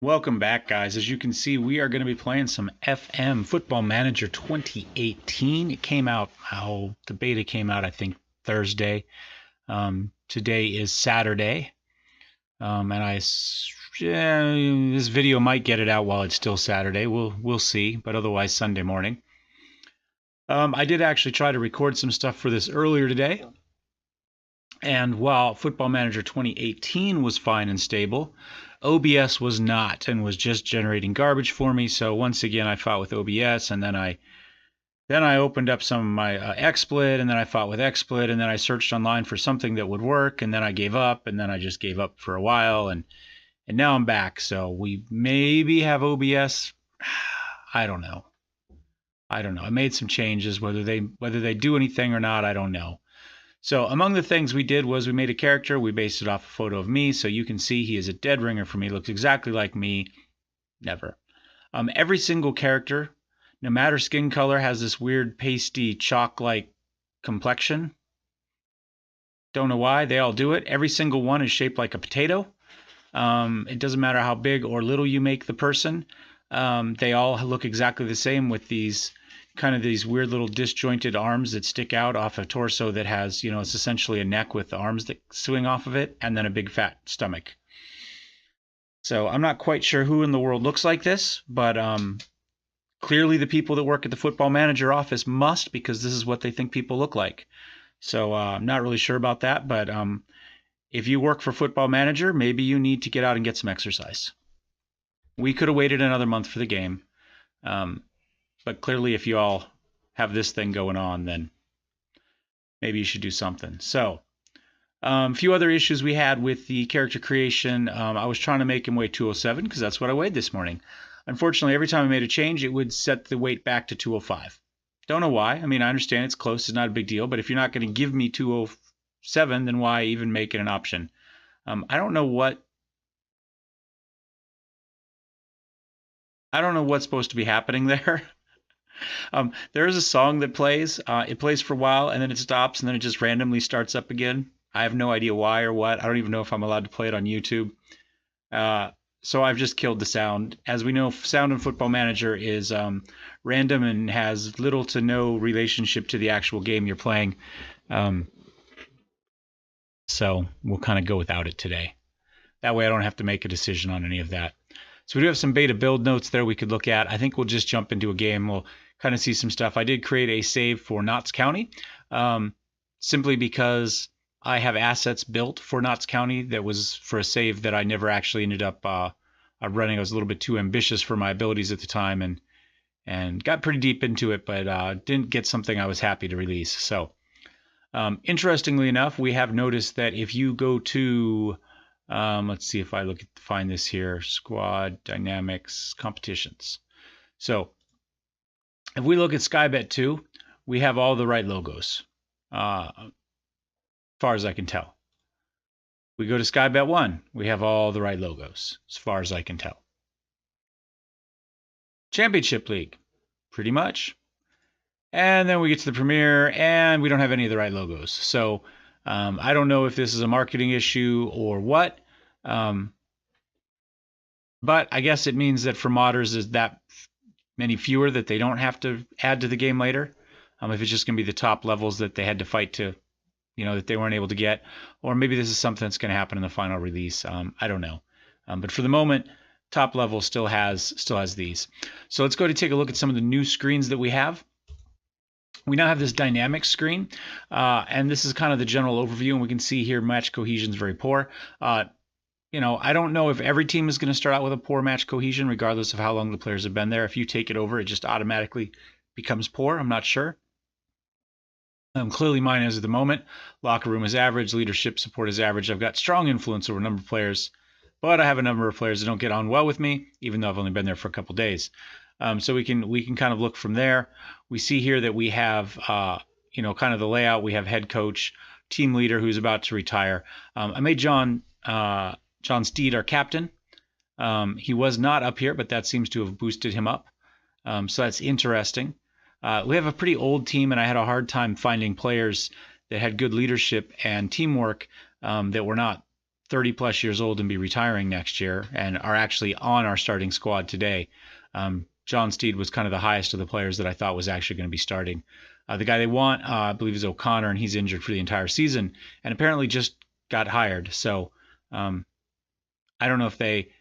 Welcome back, guys. As you can see, we are going to be playing some FM Football Manager 2018. It came out, the beta came out, I think, Thursday. Today is Saturday. This video might get it out while it's still Saturday. We'll see, but otherwise Sunday morning. I did actually try to record some stuff for this earlier today. And while Football Manager 2018 was fine and stable, OBS was not and was just generating garbage for me. So once again, I fought with OBS, and then I opened up some of my XSplit, and then I fought with XSplit, and then I searched online for something that would work, and then I gave up, and then I just gave up for a while, and now I'm back. So we maybe have OBS. I don't know. I made some changes. Whether they do anything or not, I don't know. So among the things we did was we made a character. We based it off a photo of me, so you can see he is a dead ringer for me. Looks exactly like me. Never. Every single character, no matter skin color, has this weird pasty chalk-like complexion. Don't know why. They all do it. Every single one is shaped like a potato. It doesn't matter how big or little you make the person. They all look exactly the same with these weird little disjointed arms that stick out off a torso that has, it's essentially a neck with the arms that swing off of it, and then a big fat stomach. So I'm not quite sure who in the world looks like this, but clearly the people that work at the Football Manager office must, because this is what they think people look like. So I'm not really sure about that, but if you work for Football Manager, maybe you need to get out and get some exercise. We could have waited another month for the game. But clearly, if you all have this thing going on, then maybe you should do something. So, a few other issues we had with the character creation. I was trying to make him weigh 207 because that's what I weighed this morning. Unfortunately, every time I made a change, it would set the weight back to 205. Don't know why. I mean, I understand it's close. It's not a big deal. But if you're not going to give me 207, then why even make it an option? I don't know what's supposed to be happening there. There is a song that plays. It plays for a while, and then it stops, and then it just randomly starts up again. I have no idea why or what. I don't even know if I'm allowed to play it on YouTube. So I've just killed the sound. As we know, sound in Football Manager is random and has little to no relationship to the actual game you're playing. So we'll kind of go without it today. That way I don't have to make a decision on any of that. So we do have some beta build notes there we could look at. I think we'll just jump into a game. We'll kind of see some stuff. I did create a save for Notts County simply because I have assets built for Notts County that was for a save that I never actually ended up running. I was a little bit too ambitious for my abilities at the time and got pretty deep into it, but didn't get something I was happy to release. So interestingly enough, we have noticed that if you go to let's see if I find this here, squad dynamics competitions. So if we look at Skybet 2, we have all the right logos, as far as I can tell. We go to Skybet 1, we have all the right logos, as far as I can tell. Championship League, pretty much. And then we get to the Premier, and we don't have any of the right logos. So I don't know if this is a marketing issue or what, but I guess it means that for modders is that many fewer that they don't have to add to the game later. If it's just going to be the top levels that they had to fight to, that they weren't able to get, or maybe this is something that's going to happen in the final release. I don't know, but for the moment, top level still has these. So let's go to take a look at some of the new screens that we have. We now have this dynamic screen, and this is kind of the general overview, and we can see here match cohesion is very poor. I don't know if every team is going to start out with a poor match cohesion, regardless of how long the players have been there. If you take it over, it just automatically becomes poor. I'm not sure. Clearly mine is at the moment. Locker room is average. Leadership support is average. I've got strong influence over a number of players, but I have a number of players that don't get on well with me, even though I've only been there for a couple days. So we can kind of look from there. We see here that we have, kind of the layout. We have head coach, team leader who's about to retire. I made John Steed our captain. He was not up here, but that seems to have boosted him up. So that's interesting. We have a pretty old team, and I had a hard time finding players that had good leadership and teamwork that were not 30 plus years old and be retiring next year and are actually on our starting squad today. John Steed was kind of the highest of the players that I thought was actually going to be starting. The guy they want, I believe, is O'Connor, and he's injured for the entire season and apparently just got hired. So I don't know if they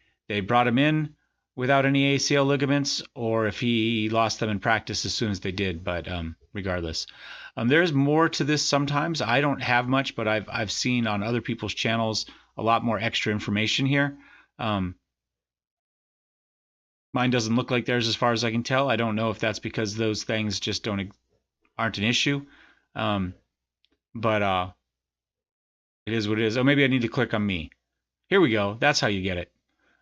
brought him in without any ACL ligaments or if he lost them in practice as soon as they did. But regardless, there's more to this sometimes. I don't have much, but I've seen on other people's channels a lot more extra information here. Mine doesn't look like theirs as far as I can tell. I don't know if that's because those things just aren't an issue. But it is what it is. Oh, maybe I need to click on me. Here we go. That's how you get it.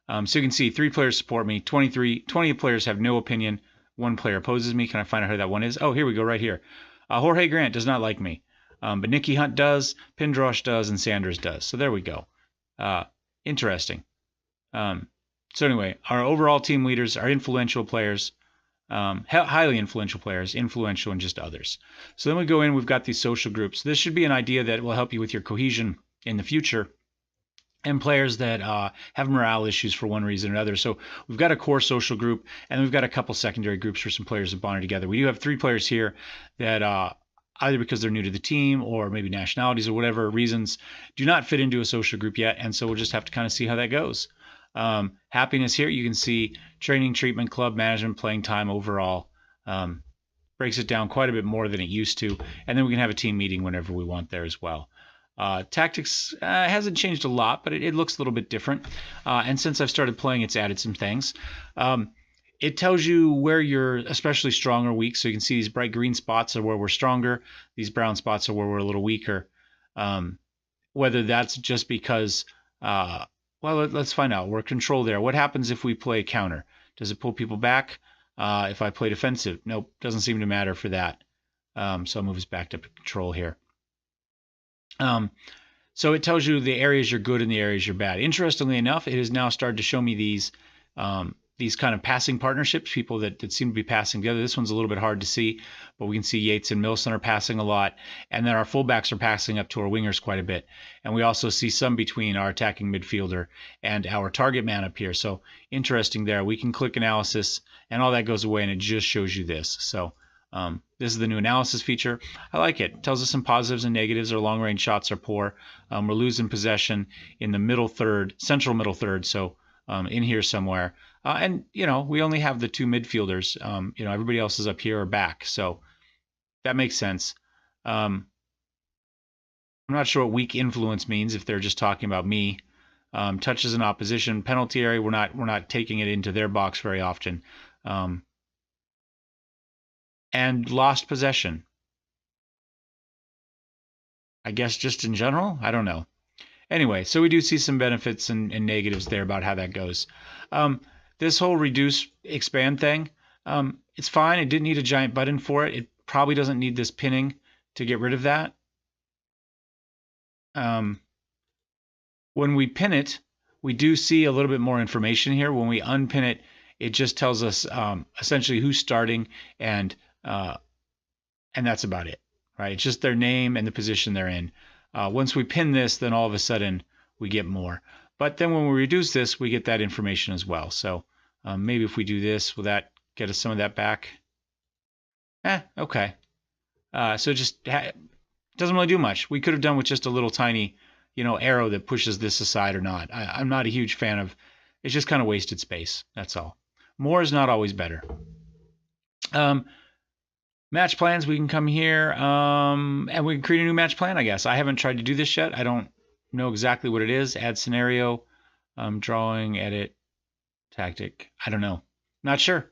So you can see 3 players support me. 20 players have no opinion. 1 player opposes me. Can I find out who that one is? Oh, here we go right here. Jorge Grant does not like me. But Nicky Hunt does, Pindrosh does, and Sanders does. So there we go. Interesting. So anyway, our overall team leaders are influential players, highly influential players, influential and just others. So then we go in, we've got these social groups. This should be an idea that will help you with your cohesion in the future and players that have morale issues for one reason or another. So we've got a core social group, and we've got a couple secondary groups for some players that bonded together. We do have 3 players here that either because they're new to the team or maybe nationalities or whatever reasons do not fit into a social group yet, and so we'll just have to kind of see how that goes. Happiness here, you can see training, treatment, club, management, playing time overall. Breaks it down quite a bit more than it used to, and then we can have a team meeting whenever we want there as well. Tactics hasn't changed a lot, but it looks a little bit different. And since I've started playing, it's added some things. It tells you where you're especially strong or weak. So you can see these bright green spots are where we're stronger. These brown spots are where we're a little weaker. Whether that's just because, well, let's find out. We're control there. What happens if we play counter? Does it pull people back? If I play defensive? Nope, doesn't seem to matter for that. So I'll move us back to control here. So it tells you the areas you're good and the areas you're bad. Interestingly enough, it has now started to show me these kind of passing partnerships, people that seem to be passing together. This one's a little bit hard to see, but we can see Yates and Milson are passing a lot, and then our fullbacks are passing up to our wingers quite a bit. And we also see some between our attacking midfielder and our target man up here. So interesting there. We can click analysis, and all that goes away, and it just shows you this. So this is the new analysis feature. I like it. It tells us some positives and negatives. Our long-range shots are poor. We're losing possession in the middle third, central middle third, so in here somewhere. And, we only have the 2 midfielders. Everybody else is up here or back, so that makes sense. I'm not sure what weak influence means if they're just talking about me. Touches in opposition, penalty area, we're not taking it into their box very often. And lost possession. I guess just in general? I don't know. Anyway, so we do see some benefits and negatives there about how that goes. This whole reduce, expand thing, it's fine. It didn't need a giant button for it. It probably doesn't need this pinning to get rid of that. When we pin it, we do see a little bit more information here. When we unpin it, it just tells us essentially who's starting and that's about it, right? It's just their name and the position they're in. Once we pin this, then all of a sudden we get more. But then when we reduce this, we get that information as well. So maybe if we do this, will that get us some of that back? Okay. So it just doesn't really do much. We could have done with just a little tiny, arrow that pushes this aside or not. I'm not a huge fan of. It's just kind of wasted space. That's all. More is not always better. Match plans, we can come here and we can create a new match plan, I guess. I haven't tried to do this yet. I don't know exactly what it is. Add scenario, drawing, edit, tactic. I don't know. Not sure.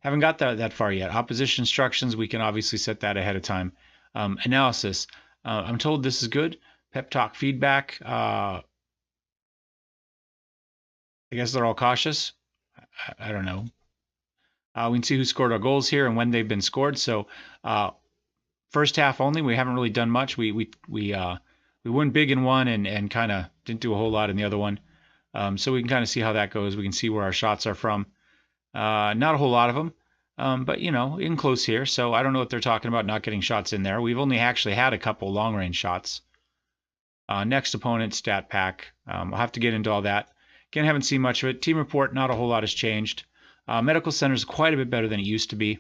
Haven't got that far yet. Opposition instructions, we can obviously set that ahead of time. Analysis, I'm told this is good. Pep talk feedback. I guess they're all cautious. I don't know. We can see who scored our goals here and when they've been scored. So first half only, we haven't really done much. We won big in one and kind of didn't do a whole lot in the other one. So we can kind of see how that goes. We can see where our shots are from. Not a whole lot of them, but in close here. So I don't know what they're talking about not getting shots in there. We've only actually had a couple long range shots. Next opponent, stat pack. I'll have to get into all that. Again, haven't seen much of it. Team report, not a whole lot has changed. Medical center is quite a bit better than it used to be.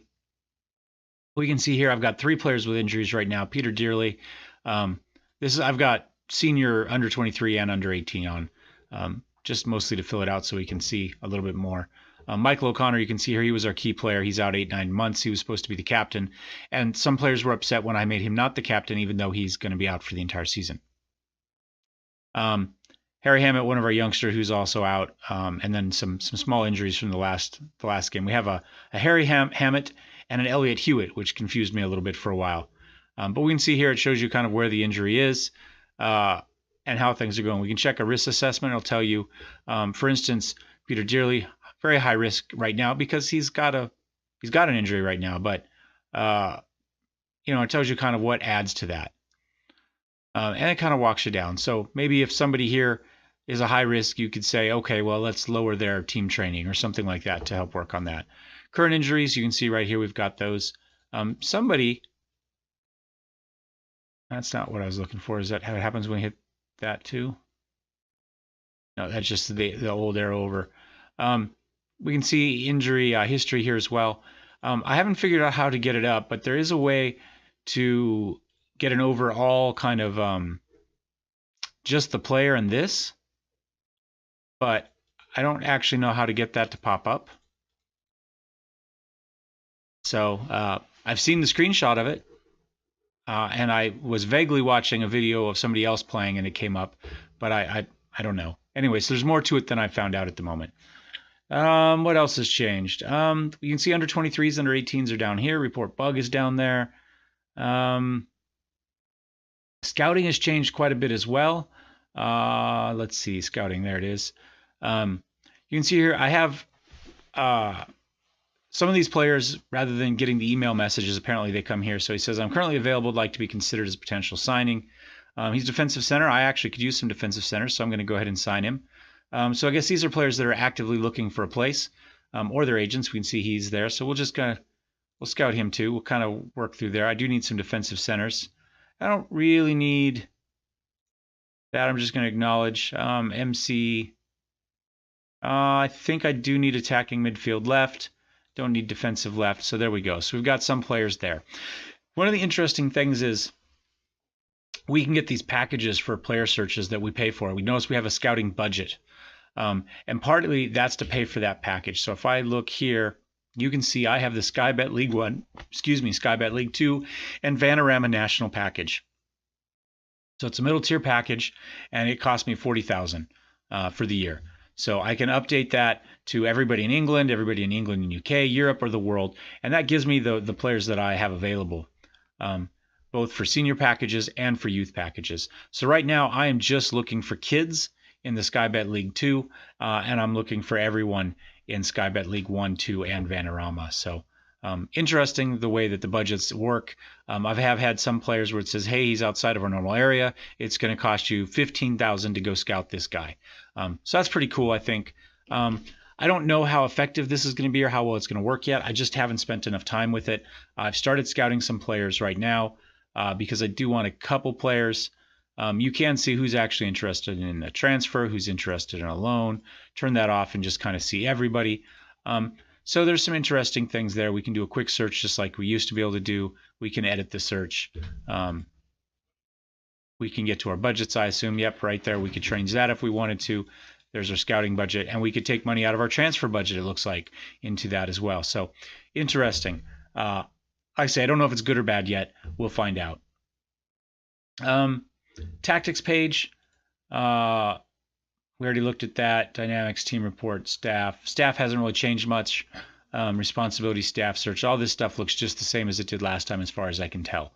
We can see here I've got 3 players with injuries right now. Peter Dearly. I've got senior under 23 and under 18 on, just mostly to fill it out so we can see a little bit more. Michael O'Connor, you can see here, he was our key player. He's out 8-9 months. He was supposed to be the captain. And some players were upset when I made him not the captain, even though he's going to be out for the entire season. Harry Hammett, one of our youngsters, who's also out, and then some small injuries from the last game. We have a Harry Hammett and an Elliot Hewitt, which confused me a little bit for a while. But we can see here it shows you kind of where the injury is and how things are going. We can check a risk assessment. It'll tell you, for instance, Peter Dearly, very high risk right now because he's got an injury right now. But it tells you kind of what adds to that. And it kind of walks you down. So maybe if somebody here is a high risk, you could say, okay, well, let's lower their team training or something like that to help work on that. Current injuries, you can see right here, we've got those. That's not what I was looking for. Is that how it happens when we hit that too? No, that's just the old arrow over. We can see injury history here as well. I haven't figured out how to get it up, but there is a way to get an overall kind of just the player and this, but I don't actually know how to get that to pop up. So I've seen the screenshot of it, and I was vaguely watching a video of somebody else playing, and it came up, but I don't know. Anyway, so there's more to it than I found out at the moment. What else has changed? You can see under 23s, under 18s are down here. Report bug is down there. Scouting has changed quite a bit as well. Let's see, scouting, there it is. You can see here I have some of these players, rather than getting the email messages, apparently they come here. So he says, I'm currently available, like to be considered as a potential signing. He's defensive center. I actually could use some defensive centers, so I'm going to go ahead and sign him. So I guess these are players that are actively looking for a place, or their agents. We can see he's there. So we'll scout him too. We'll kind of work through there. I do need some defensive centers. I don't really need that. I'm just going to acknowledge MC. I think I do need attacking midfield left. Don't need defensive left. So there we go. So we've got some players there. One of the interesting things is we can get these packages for player searches that we pay for. We notice we have a scouting budget. And partly that's to pay for that package. So if I look here, you can see I have the Sky Bet League 1, Sky Bet League 2, and Vanarama National package. So it's a middle tier package, and it cost me $40,000 for the year. So I can update that to everybody in England and UK, Europe, or the world, and that gives me the players that I have available, both for senior packages and for youth packages. So right now I am just looking for kids in the Sky Bet League 2, and I'm looking for everyone in Sky Bet League 1, 2, and Vanarama. So interesting the way that the budgets work. I have had some players where it says, hey, he's outside of our normal area. It's going to cost you $15,000 to go scout this guy. So that's pretty cool, I think. I don't know how effective this is going to be or how well it's going to work yet. I just haven't spent enough time with it. I've started scouting some players right now because I do want a couple players. You can see who's actually interested in a transfer, who's interested in a loan. Turn that off and just kind of see everybody. So there's some interesting things there. We can do a quick search just like we used to be able to do. We can edit the search. We can get to our budgets, I assume. Yep, right there. We could change that if we wanted to. There's our scouting budget. And we could take money out of our transfer budget, it looks like, into that as well. So interesting. Like I say, I don't know if it's good or bad yet. We'll find out. Tactics page. We already looked at that. Dynamics, team report, staff. Staff hasn't really changed much. Responsibility, staff search. All this stuff looks just the same as it did last time as far as I can tell.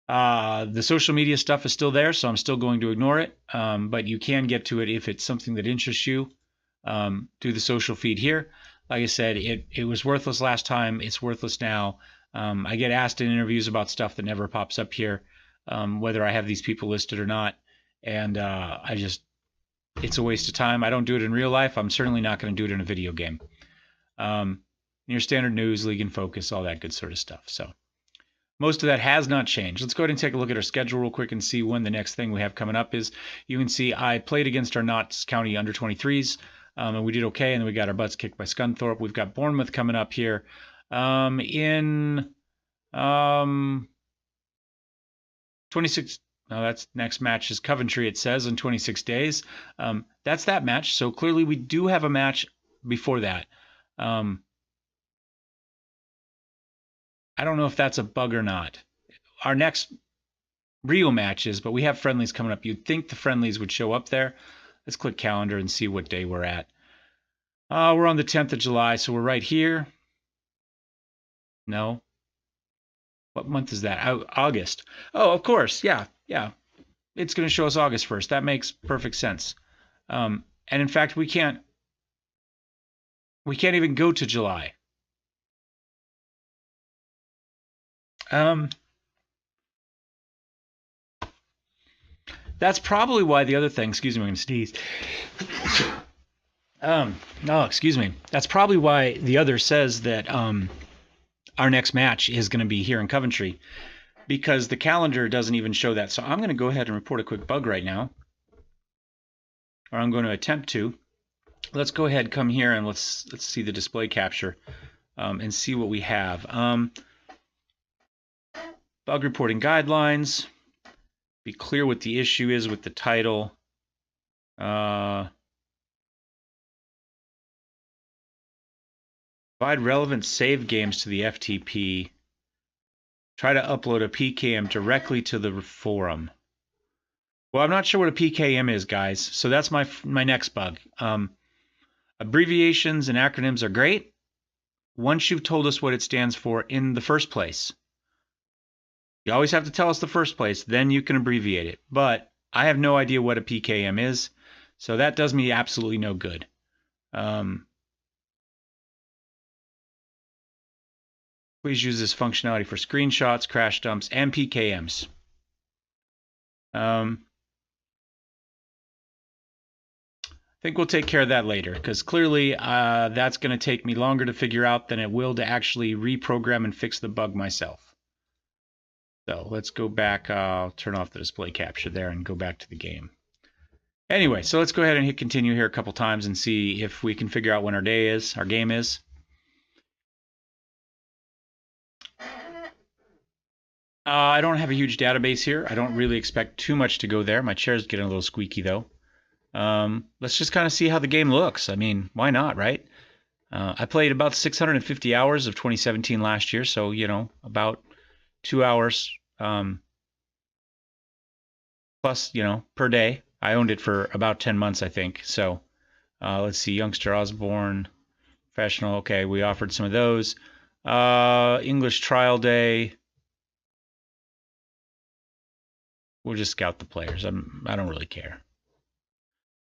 The social media stuff is still there, so I'm still going to ignore it. But you can get to it if it's something that interests you. Do the social feed here. Like I said, it was worthless last time. It's worthless now. I get asked in interviews about stuff that never pops up here, whether I have these people listed or not. And it's a waste of time. I don't do it in real life. I'm certainly not going to do it in a video game. Your standard news, league and focus, all that good sort of stuff. So Most of that has not changed. Let's go ahead and take a look at our schedule real quick and see when the next thing we have coming up is. You can see I played against our Notts County under 23s, and we did okay, and then we got our butts kicked by Scunthorpe. We've got Bournemouth coming up here in 26. No, that's next match is Coventry, it says, in 26 days. That's that match. So clearly we do have a match before that. I don't know if that's a bug or not. Our next real matches, but we have friendlies coming up. You'd think the friendlies would show up there. Let's click calendar and see what day we're at. We're on the 10th of July, so we're right here. No. What month is that? August. Oh, of course. Yeah. It's going to show us August 1st. That makes perfect sense. And in fact, we can't even go to July. That's probably why the other thing, excuse me, I'm going to sneeze. No, excuse me. That's probably why the other says that our next match is going to be here in Coventry, because the calendar doesn't even show that. So I'm going to go ahead and report a quick bug right now, or I'm going to attempt to. Let's go ahead, come here, and let's see the display capture and see what we have. Bug reporting guidelines. Be clear what the issue is with the title. Provide relevant save games to the FTP. Try to upload a PKM directly to the forum. Well, I'm not sure what a PKM is, guys. So that's my next bug. Abbreviations and acronyms are great once you've told us what it stands for in the first place. You always have to tell us the first place, then you can abbreviate it. But I have no idea what a PKM is, so that does me absolutely no good. Please use this functionality for screenshots, crash dumps, and PKMs. I think we'll take care of that later, because clearly that's going to take me longer to figure out than it will to actually reprogram and fix the bug myself. So let's go back. I'll turn off the display capture there and go back to the game. Anyway, so let's go ahead and hit continue here a couple times and see if we can figure out when our game is. I don't have a huge database here. I don't really expect too much to go there. My chair's getting a little squeaky though. Let's just kind of see how the game looks. I mean, why not, right? I played about 650 hours of 2017 last year, so, you know, about 2 hours plus, you know, per day. I owned it for about 10 months, I think. So let's see, Youngster Osborne, Professional. Okay, we offered some of those. English Trial Day. We'll just scout the players. I don't really care.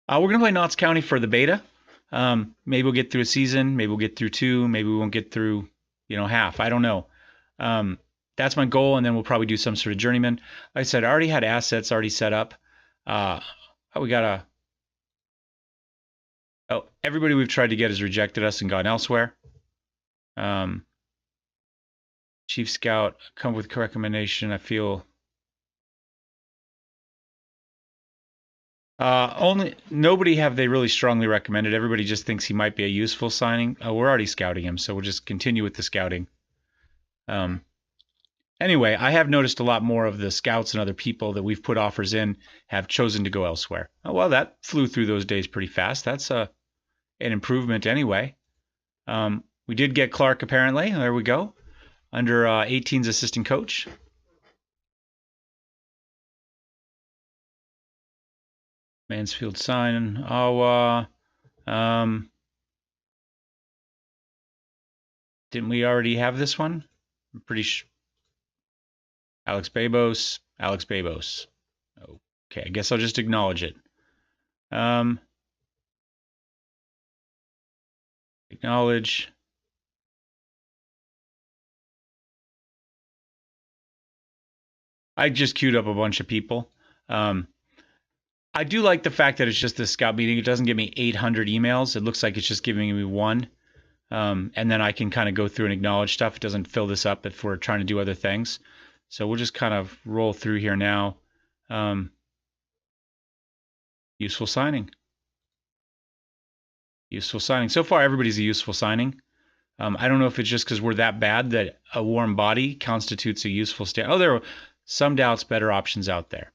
We're going to play Notts County for the beta. Maybe we'll get through a season. Maybe we'll get through 2. Maybe we won't get through, you know, half. I don't know. That's my goal, and then we'll probably do some sort of journeyman. Like I said, I already had assets already set up. We got everybody we've tried to get has rejected us and gone elsewhere. Chief Scout, come with a recommendation. I feel nobody have they really strongly recommended. Everybody just thinks he might be a useful signing. We're already scouting him, so we'll just continue with the scouting. Anyway, I have noticed a lot more of the scouts and other people that we've put offers in have chosen to go elsewhere. Oh, well, that flew through those days pretty fast. That's an improvement anyway. We did get Clark, apparently. There we go. Under 18's assistant coach. Mansfield sign. Didn't we already have this one? I'm pretty sure. Alex Babos. Okay, I guess I'll just acknowledge it. Acknowledge. I just queued up a bunch of people. I do like the fact that it's just this scout meeting. It doesn't give me 800 emails. It looks like it's just giving me one. And then I can kind of go through and acknowledge stuff. It doesn't fill this up if we're trying to do other things. So we'll just kind of roll through here now. Useful signing. Useful signing. So far, everybody's a useful signing. I don't know if it's just because we're that bad that a warm body constitutes a useful stand. Oh, there are some doubts, better options out there.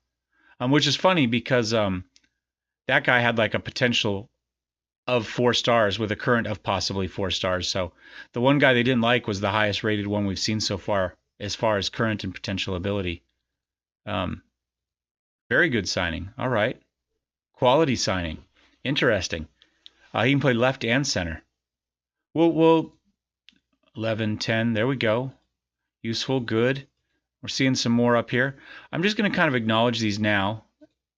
Which is funny because that guy had like a potential of 4 stars with a current of possibly 4 stars. So the one guy they didn't like was the highest rated one we've seen so far as current and potential ability. Very good signing. All right. Quality signing. Interesting. He can play left and center. We'll 11, 10. There we go. Useful, good. We're seeing some more up here. I'm just going to kind of acknowledge these now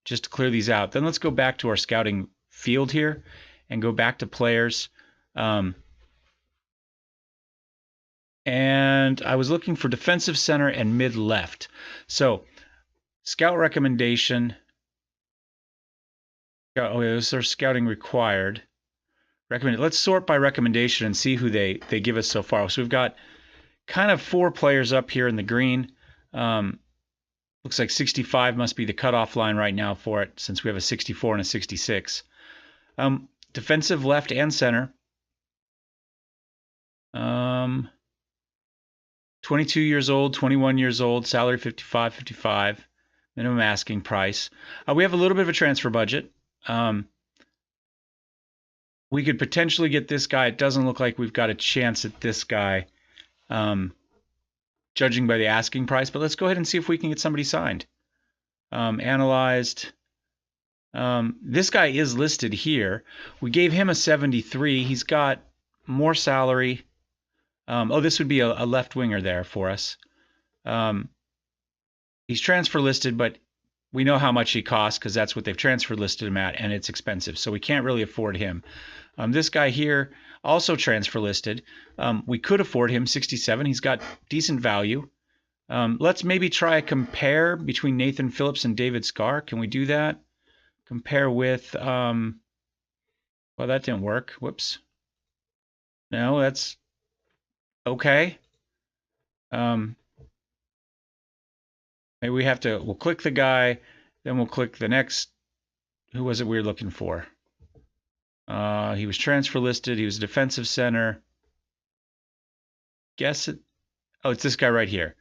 just to clear these out. Then let's go back to our scouting field here and go back to players. And I was looking for defensive center and mid left. So scout recommendation. Oh, yeah, those are scouting required. Recommended. Let's sort by recommendation and see who they give us so far. So we've got kind of 4 players up here in the green. Looks like 65 must be the cutoff line right now for it, since we have a 64 and a 66. Defensive left and center. 22 years old, 21 years old, salary 55, minimum asking price. We have a little bit of a transfer budget. We could potentially get this guy. It doesn't look like we've got a chance at this guy, judging by the asking price, but let's go ahead and see if we can get somebody signed. Analyzed. This guy is listed here. We gave him a 73. He's got more salary. Oh, this would be a left winger there for us. He's transfer listed, but we know how much he costs because that's what they've transfer listed him at, and it's expensive, so we can't really afford him. This guy here, also transfer listed. We could afford him, 67. He's got decent value. Let's maybe try a compare between Nathan Phillips and David Scarr. Can we do that? Compare with, well, that didn't work. Whoops. No, that's okay. Maybe we have to, we'll click the guy, then we'll click the next. Who was it we were looking for? He was transfer listed. He was a defensive center. Guess it. Oh, it's this guy right here.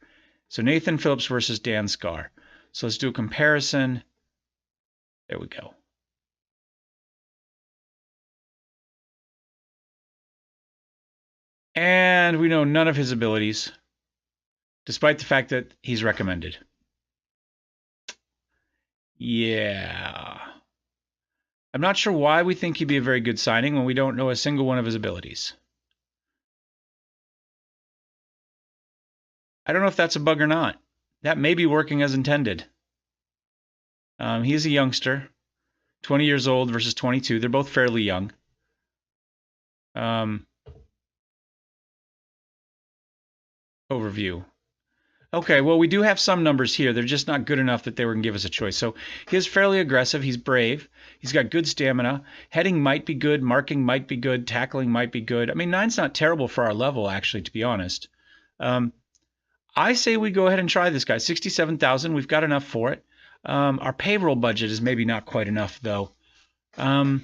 So Nathan Phillips versus Dan Scarr. So let's do a comparison. There we go. And we know none of his abilities, despite the fact that he's recommended. Yeah. I'm not sure why we think he'd be a very good signing when we don't know a single one of his abilities. I don't know if that's a bug or not. That may be working as intended. He's a youngster, 20 years old versus 22. They're both fairly young. Overview. Okay, well, we do have some numbers here. They're just not good enough that they were going to give us a choice. So he's fairly aggressive. He's brave. He's got good stamina. Heading might be good. Marking might be good. Tackling might be good. I mean, 9's not terrible for our level, actually, to be honest. I say we go ahead and try this guy. 67,000. We've got enough for it. Our payroll budget is maybe not quite enough, though. Oh,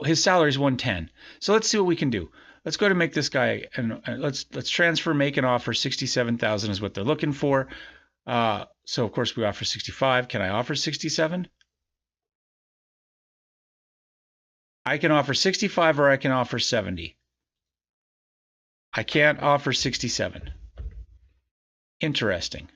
his salary is 110. So let's see what we can do. Let's go to make this guy, and let's transfer, make an offer. 67,000 is what they're looking for. So of course we offer 65. Can I offer 67? I can offer 65 or I can offer 70. I can't offer 67. Interesting.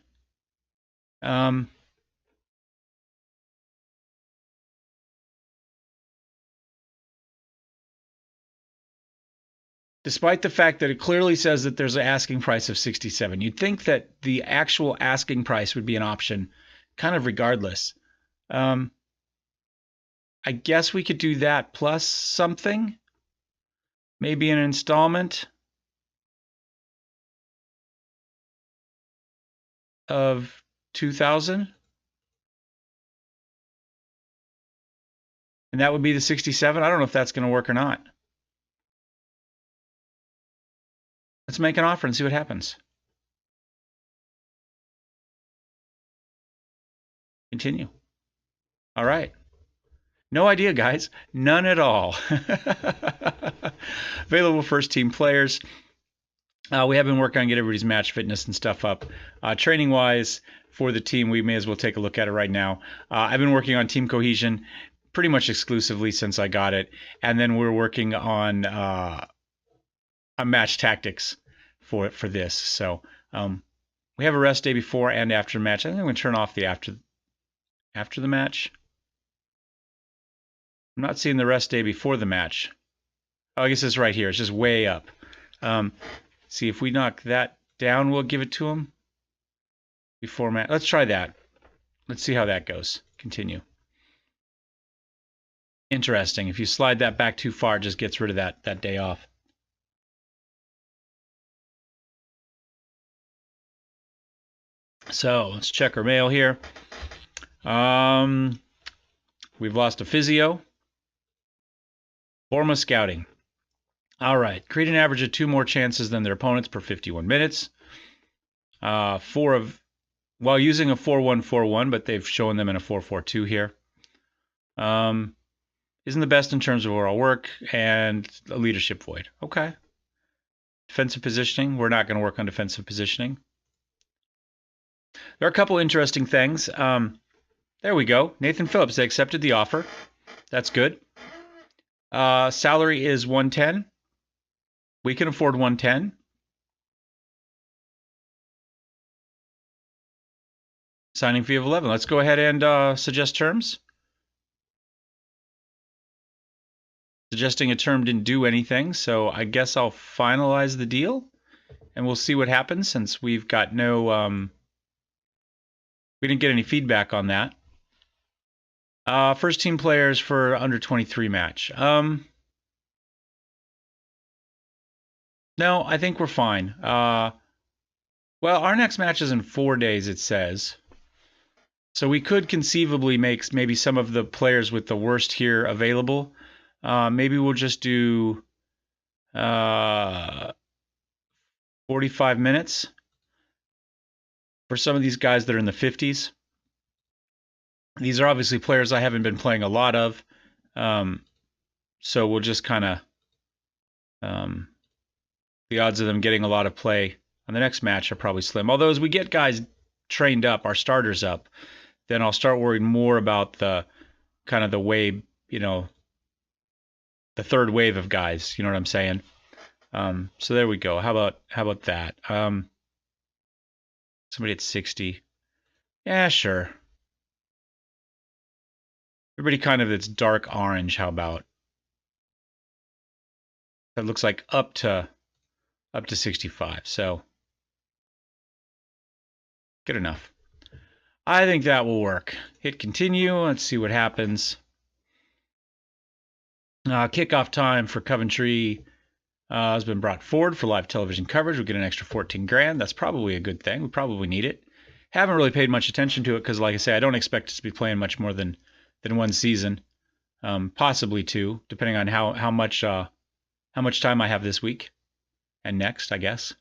Despite the fact that it clearly says that there's an asking price of 67. You'd think that the actual asking price would be an option, kind of regardless. I guess we could do that plus something. Maybe an installment of 2,000. And that would be the 67. I don't know if that's going to work or not. Let's make an offer and see what happens. Continue. All right. No idea, guys. None at all. Available first team players. We have been working on getting everybody's match fitness and stuff up. Training wise for the team, we may as well take a look at it right now. I've been working on team cohesion pretty much exclusively since I got it. And then we're working on match tactics for this. So we have a rest day before and after match. I think I'm going to turn off the after the match. I'm not seeing the rest day before the match. Oh, I guess it's right here. It's just way up. See, if we knock that down, we'll give it to him before match. Let's try that. Let's see how that goes. Continue. Interesting. If you slide that back too far, it just gets rid of that day off. So let's check our mail here. We've lost a physio. Bournemouth scouting. All right. Create an average of 2 more chances than their opponents per 51 minutes. While using a 4-1-4-1, but they've shown them in a 4-4-2 here. Isn't the best in terms of overall work and a leadership void. Okay. Defensive positioning. We're not going to work on defensive positioning. There are a couple interesting things. There we go. Nathan Phillips, they accepted the offer. That's good. Salary is 110. We can afford 110. Signing fee of 11. Let's go ahead and suggest terms. Suggesting a term didn't do anything, so I guess I'll finalize the deal, and we'll see what happens since we've got no... we didn't get any feedback on that. First team players for under 23 match. No, I think we're fine. Well, our next match is in 4 days, it says. So we could conceivably make maybe some of the players with the worst here available. Maybe we'll just do 45 minutes for some of these guys that are in the 50s. These are obviously players I haven't been playing a lot of. So we'll just kind of... the odds of them getting a lot of play on the next match are probably slim. Although as we get guys trained up, our starters up, then I'll start worrying more about the kind of the wave, the third wave of guys. You know what I'm saying? So there we go. How about that? Somebody at 60. Yeah, sure. Everybody kind of that's dark orange. How about? That looks like up to 65. So good enough. I think that will work. Hit continue. Let's see what happens. Kickoff time for Coventry has been brought forward for live television coverage. We'll get an extra 14 grand. That's probably a good thing. We probably need it. Haven't really paid much attention to it because, like I say, I don't expect us to be playing much more than one season, possibly 2, depending on how much time I have this week and next, I guess.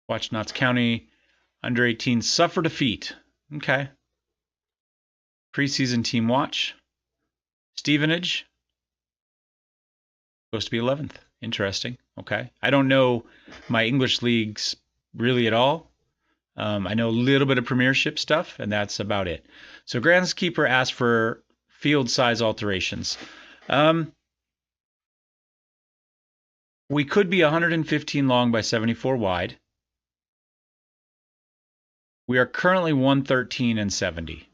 Watch Notts County under 18 suffer defeat. Okay. Preseason team watch. Stevenage. Supposed to be 11th. Interesting. Okay. I don't know my English leagues really at all. I know a little bit of Premiership stuff, and that's about it. So groundskeeper asked for field size alterations. We could be 115 long by 74 wide. We are currently 113 and 70.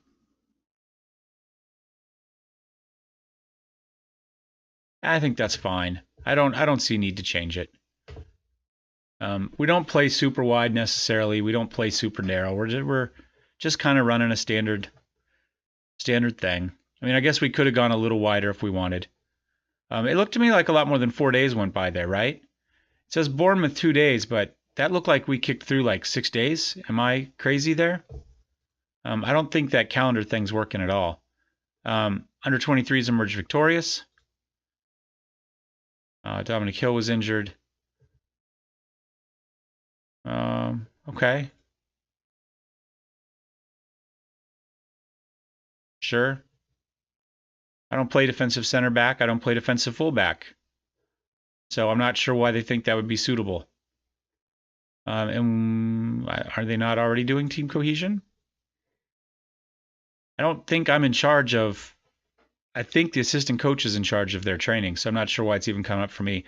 I think that's fine. I don't see a need to change it. We don't play super wide necessarily. We don't play super narrow. We're just kind of running a standard thing. I mean, I guess we could have gone a little wider if we wanted. It looked to me like a lot more than 4 days went by there, right? It says Bournemouth 2 days, but that looked like we kicked through like 6 days. Am I crazy there? I don't think that calendar thing's working at all. Under 23s emerged victorious. Dominic Hill was injured. Okay. Sure. I don't play defensive center back. I don't play defensive fullback. So I'm not sure why they think that would be suitable. And are they not already doing team cohesion? I don't think I'm in charge of. I think the assistant coach is in charge of their training, so I'm not sure why it's even coming up for me.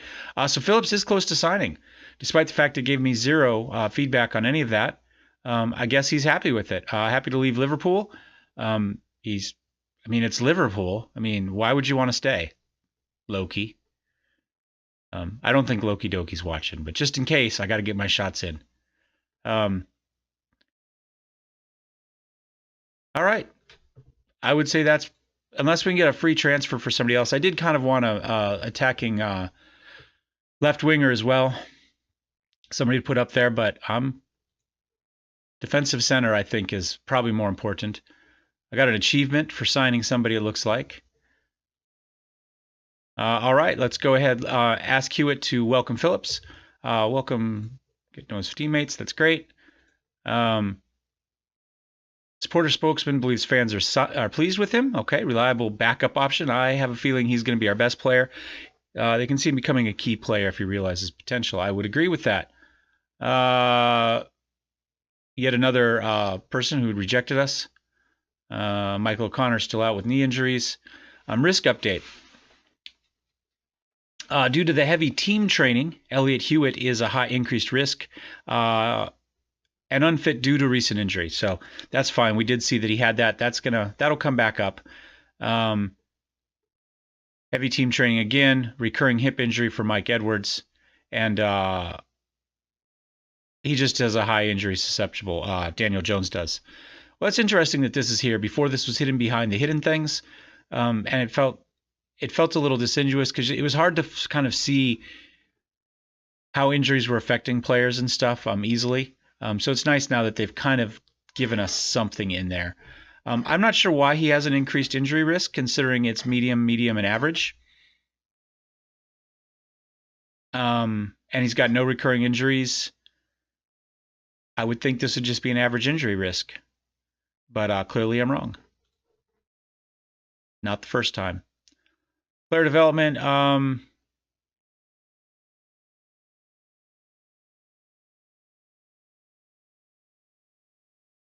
So Phillips is close to signing, despite the fact it gave me zero feedback on any of that. I guess he's happy with it. Happy to leave Liverpool. It's Liverpool. I mean, why would you want to stay, Loki? I don't think Loki Doki's watching, but just in case, I got to get my shots in. All right. I would say that's, unless we can get a free transfer for somebody else. I did kind of want a attacking left winger as well. Somebody to put up there, but defensive center, I think, is probably more important. I got an achievement for signing somebody, it looks like. All right, let's go ahead. Ask Hewitt to welcome Phillips. Welcome, get to know his teammates. That's great. Supporter spokesman believes fans are pleased with him. Okay, reliable backup option. I have a feeling he's going to be our best player. They can see him becoming a key player if he realizes potential. I would agree with that. Yet another person who rejected us. Michael O'Connor still out with knee injuries. Risk update. Due to the heavy team training, Elliot Hewitt is a high increased risk and unfit due to recent injury. So that's fine. We did see that he had that. That'll come back up. Heavy team training again, recurring hip injury for Mike Edwards, and he just has a high injury susceptible. Daniel Jones does. Well, it's interesting that this is here. Before this was hidden behind the hidden things, and it felt a little disingenuous because it was hard to kind of see how injuries were affecting players and stuff easily. So it's nice now that they've kind of given us something in there. I'm not sure why he has an increased injury risk, considering it's medium, and average. And he's got no recurring injuries. I would think this would just be an average injury risk. But clearly I'm wrong. Not the first time. Player development.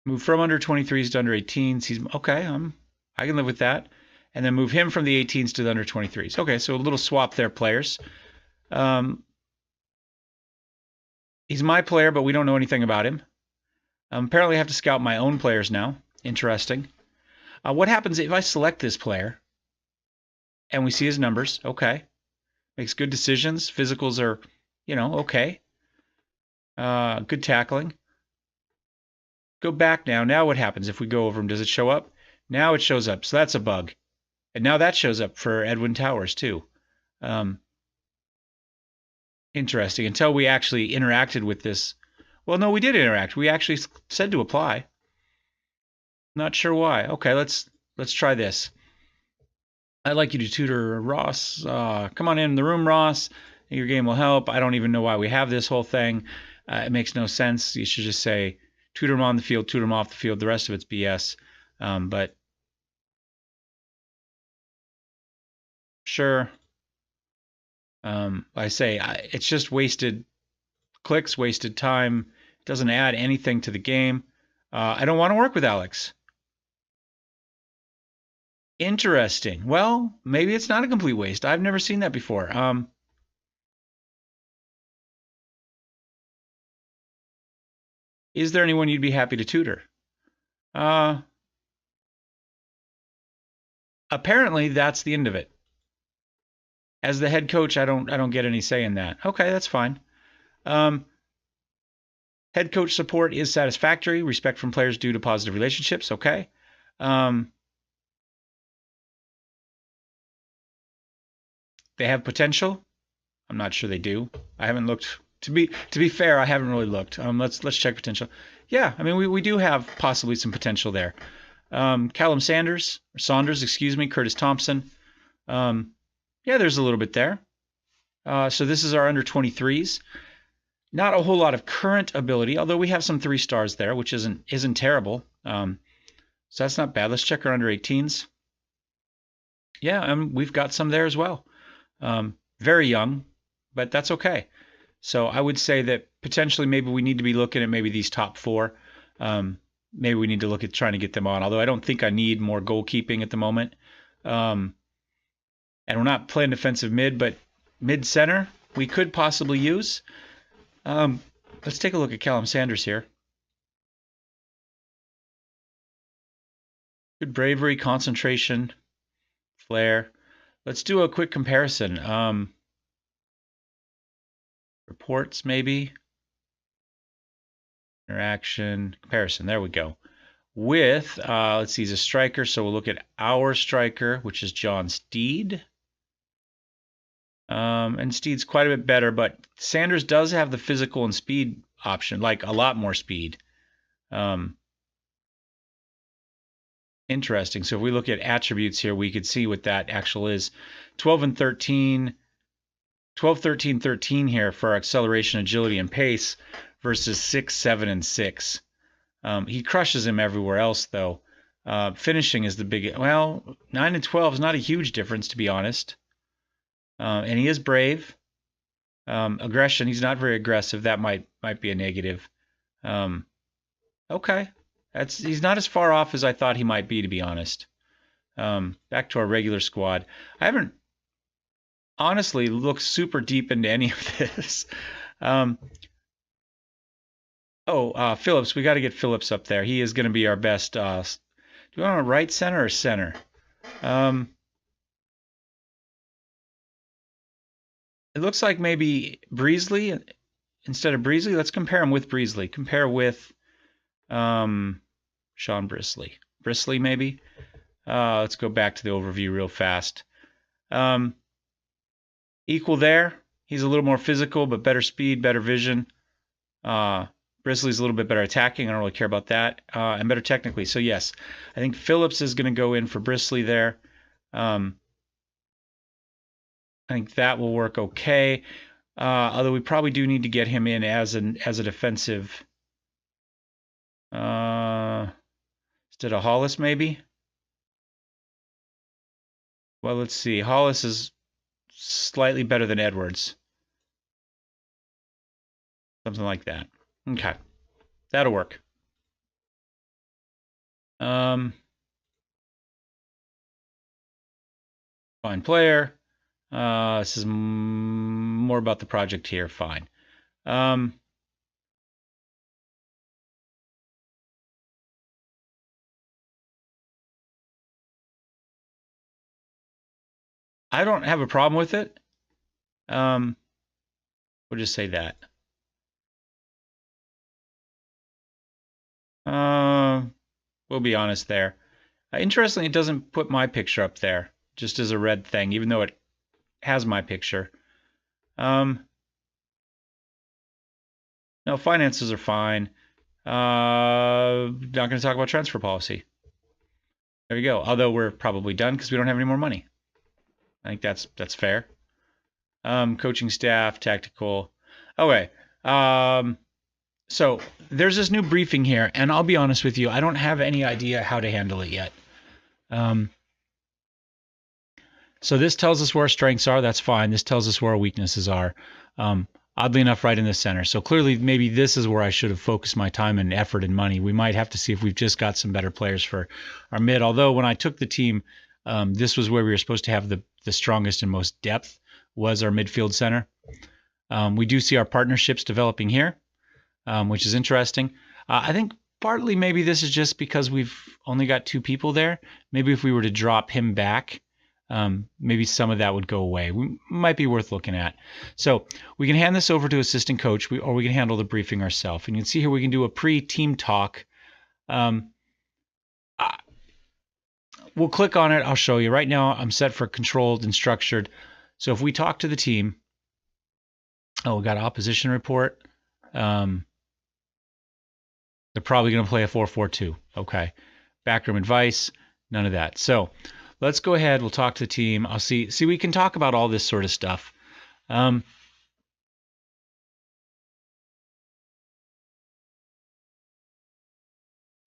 Move from under 23s to under 18s. He's okay. I can live with that. And then move him from the 18s to the under 23s. Okay, so a little swap there, players. He's my player, but we don't know anything about him. Apparently, I have to scout my own players now. Interesting. What happens if I select this player and we see his numbers? Okay. Makes good decisions. Physicals are, okay. Good tackling. Go back now. Now what happens if we go over him? Does it show up? Now it shows up. So that's a bug. And now that shows up for Edwin Towers too. Interesting. Until we actually interacted with this. Well, no, we did interact. We actually said to apply. Not sure why. Okay, let's try this. I'd like you to tutor Ross. Come on in the room, Ross. Your game will help. I don't even know why we have this whole thing. It makes no sense. You should just say tutor him on the field, tutor him off the field. The rest of it's BS. But sure. It's just wasted clicks, wasted time. It doesn't add anything to the game. I don't want to work with Alex. Interesting. Well, maybe it's not a complete waste. I've never seen that before. Is there anyone you'd be happy to tutor? Apparently, that's the end of it. As the head coach, I don't get any say in that. Okay, that's fine. Head coach support is satisfactory. Respect from players due to positive relationships. Okay. They have potential. I'm not sure they do. I haven't looked To be fair, I haven't really looked. Let's check potential. Yeah, I mean we do have possibly some potential there. Callum Saunders, excuse me, Curtis Thompson. Yeah, there's a little bit there. So this is our under 23s. Not a whole lot of current ability, although we have some 3 stars there, which isn't terrible. So that's not bad. Let's check our under 18s. Yeah, we've got some there as well. Very young, but that's okay. So I would say that potentially maybe we need to be looking at maybe these top 4. Maybe we need to look at trying to get them on, although I don't think I need more goalkeeping at the moment. And we're not playing defensive mid, but mid center we could possibly use. Let's take a look at Callum Sanders here. Good bravery, concentration, flair. Let's do a quick comparison. Reports, maybe. Interaction, comparison. There we go. With, let's see, he's a striker, so we'll look at our striker, which is John Steed. And Steed's quite a bit better, but Sanders does have the physical and speed option, like a lot more speed. Interesting. So if we look at attributes here, we could see what that actual is. 12 and 13, 12, 13, 13 here for our acceleration, agility, and pace versus 6, 7, and 6. He crushes him everywhere else, though. Finishing is the big... Well, 9 and 12 is not a huge difference, to be honest. And he is brave. Aggression, he's not very aggressive. That might be a negative. Okay. He's not as far off as I thought he might be, to be honest. Back to our regular squad. I haven't honestly looked super deep into any of this. Phillips. We got to get Phillips up there. He is going to be our best. Do you want a right center or center? It looks like maybe Breesley instead of Breesley. Let's compare him with Breesley. Compare with Sean Brisley. Brisley, maybe? Let's go back to the overview real fast. Equal there. He's a little more physical, but better speed, better vision. Brisley's a little bit better attacking. I don't really care about that. And better technically. So, yes, I think Phillips is going to go in for Brisley there. I think that will work okay. Although we probably do need to get him in as a defensive... instead of Hollis, maybe? Well, let's see. Hollis is slightly better than Edwards. Something like that. Okay. That'll work. Fine player. This is more about the project here. Fine. I don't have a problem with it. We'll just say that. We'll be honest there. Interestingly, it doesn't put my picture up there, just as a red thing, even though it has my picture. No, finances are fine. Not going to talk about transfer policy. There you go. Although we're probably done because we don't have any more money. I think that's fair. Coaching staff, tactical. Okay. So there's this new briefing here, and I'll be honest with you, I don't have any idea how to handle it yet. So this tells us where our strengths are. That's fine. This tells us where our weaknesses are. Oddly enough, right in the center. So clearly, maybe this is where I should have focused my time and effort and money. We might have to see if we've just got some better players for our mid. Although when I took the team, this was where we were supposed to have the strongest and most depth, was our midfield center. We do see our partnerships developing here, which is interesting. I think partly maybe this is just because we've only got 2 people there. Maybe if we were to drop him back, maybe some of that would go away. We might be worth looking at. So we can hand this over to assistant coach, or we can handle the briefing ourselves. And you can see here we can do a pre-team talk. We'll click on it. I'll show you. Right now I'm set for controlled and structured. So if we talk to the team, Oh, we got opposition report. They're probably going to play a 4-4-2. Okay. Backroom advice. None of that. So let's go ahead. We'll talk to the team. I'll see. See, we can talk about all this sort of stuff. I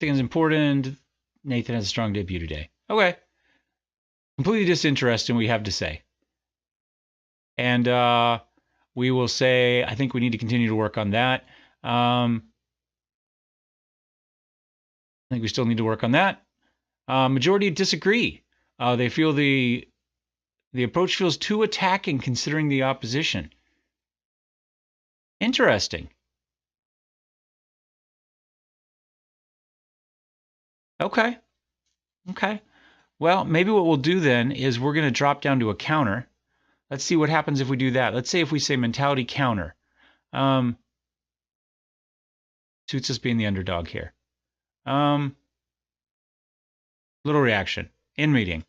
think it's important. Nathan has a strong debut today. Okay. Completely disinterested in what we have to say. And we will say, I think we need to continue to work on that. I think we still need to work on that. Majority disagree. They feel the approach feels too attacking considering the opposition. Interesting. Okay. Okay. Well, maybe what we'll do then is we're going to drop down to a counter. Let's see what happens if we do that. Let's say if we say mentality counter. Suits us being the underdog here. Little reaction. In meeting.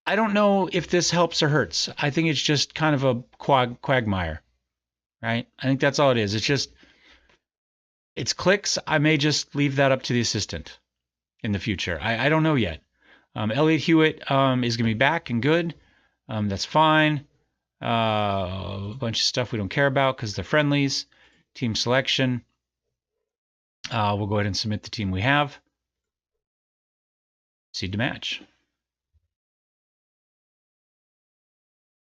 I don't know if this helps or hurts. I think it's just kind of a quagmire. Right? I think that's all it is. It's clicks. I may just leave that up to the assistant in the future. I don't know yet. Elliot Hewitt is going to be back and good. That's fine. A bunch of stuff we don't care about because they're friendlies. Team selection. We'll go ahead and submit the team we have. Seed to match.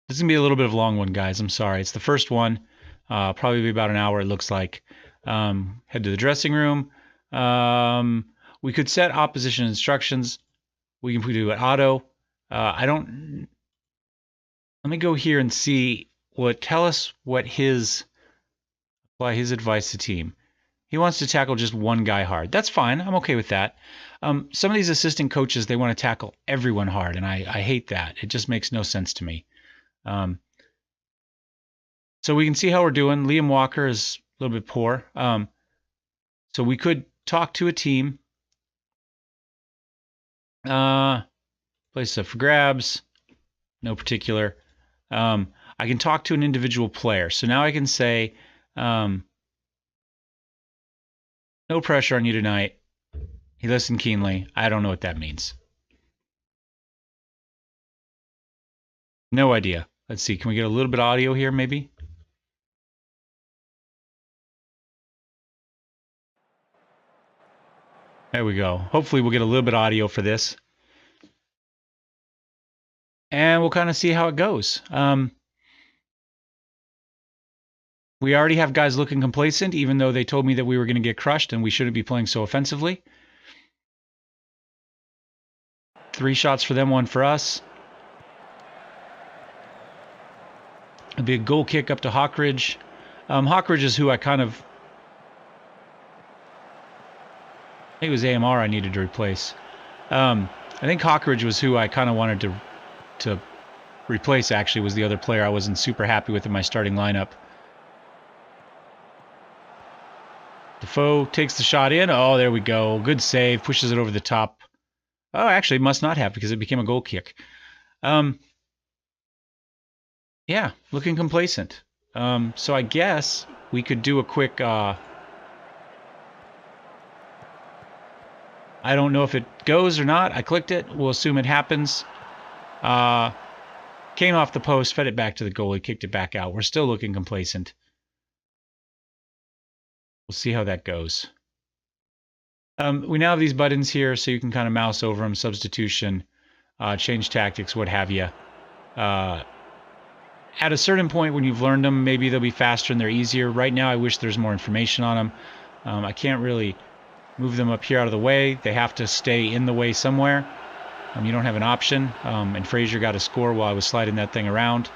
This is going to be a little bit of a long one, guys. I'm sorry. It's the first one. Probably be about an hour, it looks like. Head to the dressing room. We could set opposition instructions. We can do it auto. Let me go here and see tell us what his advice to team. He wants to tackle just one guy hard. That's fine. I'm okay with that. Some of these assistant coaches, they want to tackle everyone hard, and I hate that. It just makes no sense to me. So we can see how we're doing. Liam Walker is a little bit poor. So we could talk to a team. Place up for grabs. No particular. I can talk to an individual player. So now I can say, no pressure on you tonight. He listened keenly. I don't know what that means. No idea. Let's see. Can we get a little bit of audio here, maybe? There we go. Hopefully we'll get a little bit of audio for this. And we'll kind of see how it goes. We already have guys looking complacent, even though they told me that we were going to get crushed and we shouldn't be playing so offensively. 3 shots for them, 1 for us. A big goal kick up to Hawkridge. Hawkridge is who I think it was AMR I needed to replace. I think Hawkridge was who I kind of wanted to replace, actually, was the other player I wasn't super happy with in my starting lineup. Defoe takes the shot in. Oh, there we go. Good save. Pushes it over the top. Oh, actually, must not have because it became a goal kick. Yeah, looking complacent. So I guess we could do a quick... I don't know if it goes or not. I clicked it. We'll assume it happens. Came off the post, fed it back to the goalie, kicked it back out. We're still looking complacent. We'll see how that goes. We now have these buttons here, so you can kind of mouse over them. Substitution, change tactics, what have you. At a certain point when you've learned them, maybe they'll be faster and they're easier. Right now, I wish there's more information on them. I can't really move them up here out of the way. They have to stay in the way somewhere. You don't have an option. And Frazier got a score while I was sliding that thing around.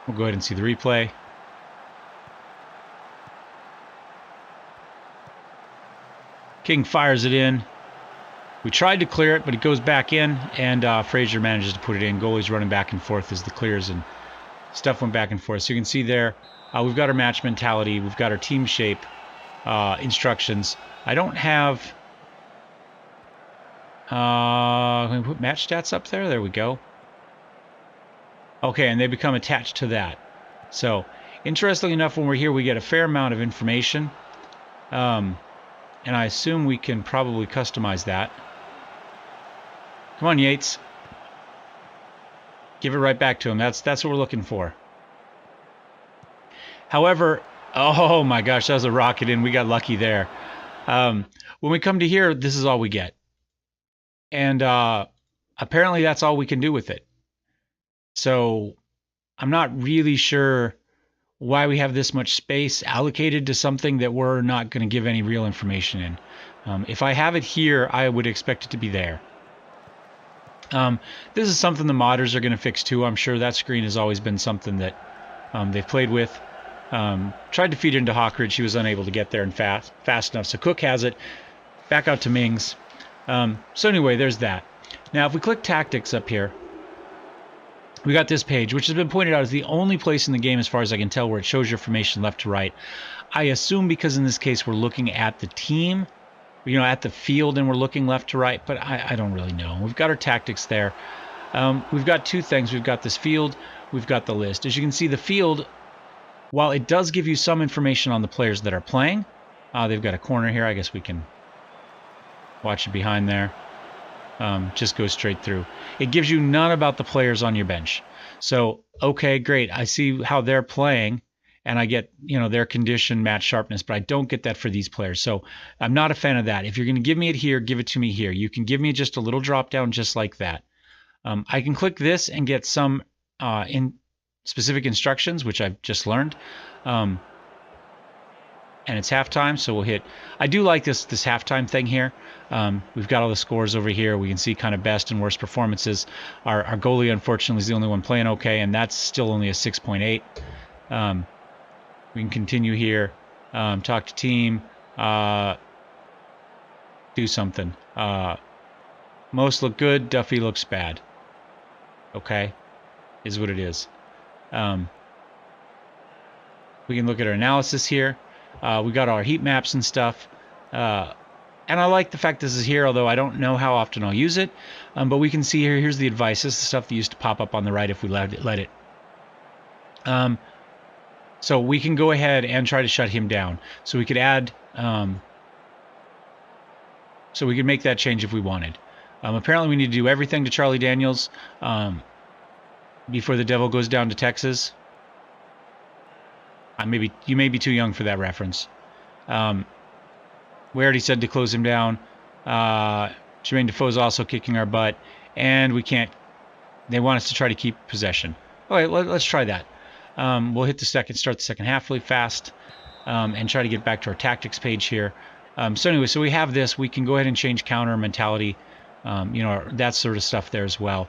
We'll go ahead and see the replay. King fires it in. We tried to clear it, but it goes back in, and Frazier manages to put it in. Goalie's running back and forth as the clears, and stuff went back and forth. So you can see there, we've got our match mentality. We've got our team shape instructions. I don't have... Can we put match stats up there? There we go. Okay, and they become attached to that. So, interestingly enough, when we're here, we get a fair amount of information. And I assume we can probably customize that. Come on, Yates. Give it right back to him. That's what we're looking for. However, oh my gosh, that was a rocket in. We got lucky there. When we come to here, this is all we get. And apparently that's all we can do with it. So I'm not really sure why we have this much space allocated to something that we're not going to give any real information in. If I have it here, I would expect it to be there. This is something the modders are going to fix too. I'm sure that screen has always been something that they've played with. Tried to feed it into Hawkridge. He was unable to get there and fast enough. So Cook has it. Back out to Mings. So anyway, there's that. Now, if we click Tactics up here, we got this page, which has been pointed out as the only place in the game, as far as I can tell, where it shows your formation left to right. I assume because in this case we're looking at the team, at the field, and we're looking left to right, but I don't really know. We've got our tactics there. We've got two things. We've got this field. We've got the list. As you can see, the field, while it does give you some information on the players that are playing, they've got a corner here. I guess we can watch it behind there. Just go straight through. It gives you none about the players on your bench. So, okay, great. I see how they're playing, and I get, their condition, match sharpness, but I don't get that for these players. So I'm not a fan of that. If you're going to give me it here, give it to me here. You can give me just a little drop down just like that. I can click this and get some in specific instructions, which I've just learned. And it's halftime, so we'll hit. I do like this halftime thing here. We've got all the scores over here. We can see kind of best and worst performances. Our goalie, unfortunately, is the only one playing okay, and that's still only a 6.8. We can continue here. Talk to team. Do something. Most look good. Duffy looks bad. Okay, is what it is. We can look at our analysis here. We got our heat maps and stuff. And I like the fact this is here, although I don't know how often I'll use it. But we can see here, here's the advice. This is the stuff that used to pop up on the right if we let it. So we can go ahead and try to shut him down. So we could add... so we could make that change if we wanted. Apparently we need to do everything to Charlie Daniels before the devil goes down to Texas. You may be too young for that reference. We already said to close him down. Jermaine Defoe's also kicking our butt, and we can't. They want us to try to keep possession. Okay, let's try that. We'll start the second half really fast, and try to get back to our tactics page here. So anyway, so we have this. We can go ahead and change counter mentality, that sort of stuff there as well.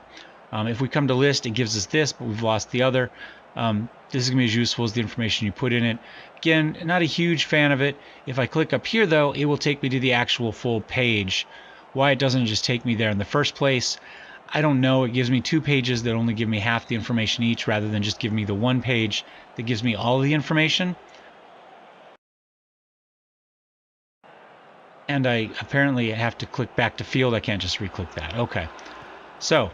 If we come to list, it gives us this, but we've lost the other. This is going to be as useful as the information you put in it. Again, not a huge fan of it. If I click up here, though, it will take me to the actual full page. Why it doesn't just take me there in the first place, I don't know. It gives me two pages that only give me half the information each, rather than just give me the one page that gives me all the information. And I apparently have to click back to field. I can't just re-click that. Okay. So,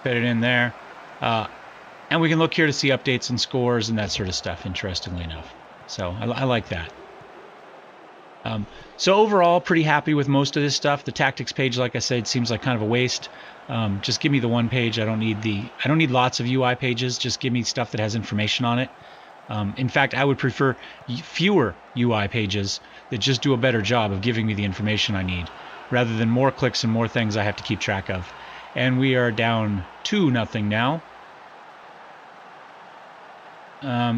put it in there. And we can look here to see updates and scores and that sort of stuff, interestingly enough. So I like that. So overall, pretty happy with most of this stuff. The tactics page, like I said, seems like kind of a waste. Just give me the one page. I don't need lots of UI pages. Just give me stuff that has information on it. In fact, I would prefer fewer UI pages that just do a better job of giving me the information I need, rather than more clicks and more things I have to keep track of. And we are down 2-0 now.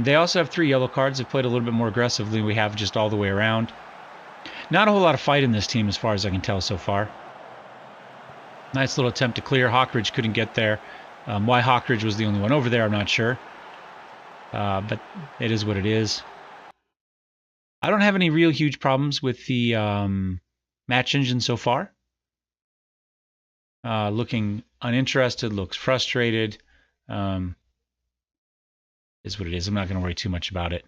They also have 3 yellow cards. They played a little bit more aggressively. We have just all the way around. Not a whole lot of fight in this team as far as I can tell so far. Nice little attempt to clear. Hawkridge couldn't get there. Why Hawkridge was the only one over there, I'm not sure. But it is what it is. I don't have any real huge problems with the match engine so far. Looking uninterested, looks frustrated. Is what it is. I'm not going to worry too much about it.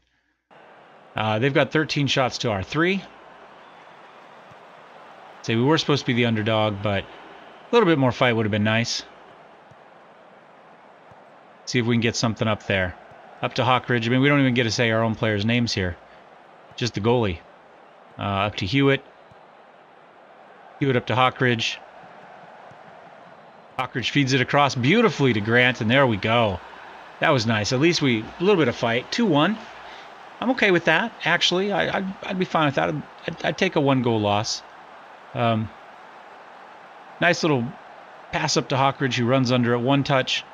They've got 13 shots to our 3. Say we were supposed to be the underdog, but a little bit more fight would have been nice. See if we can get something up there. Up to Hawkridge. I mean, we don't even get to say our own players' names here. Just the goalie. Up to Hewitt. Hewitt up to Hawkridge. Hawkridge feeds it across beautifully to Grant, and there we go. That was nice. At least a little bit of fight. 2-1. I'm okay with that, actually. I'd be fine with that. I'd take a 1-goal loss. Nice little pass up to Hawkridge, who runs under it. One touch.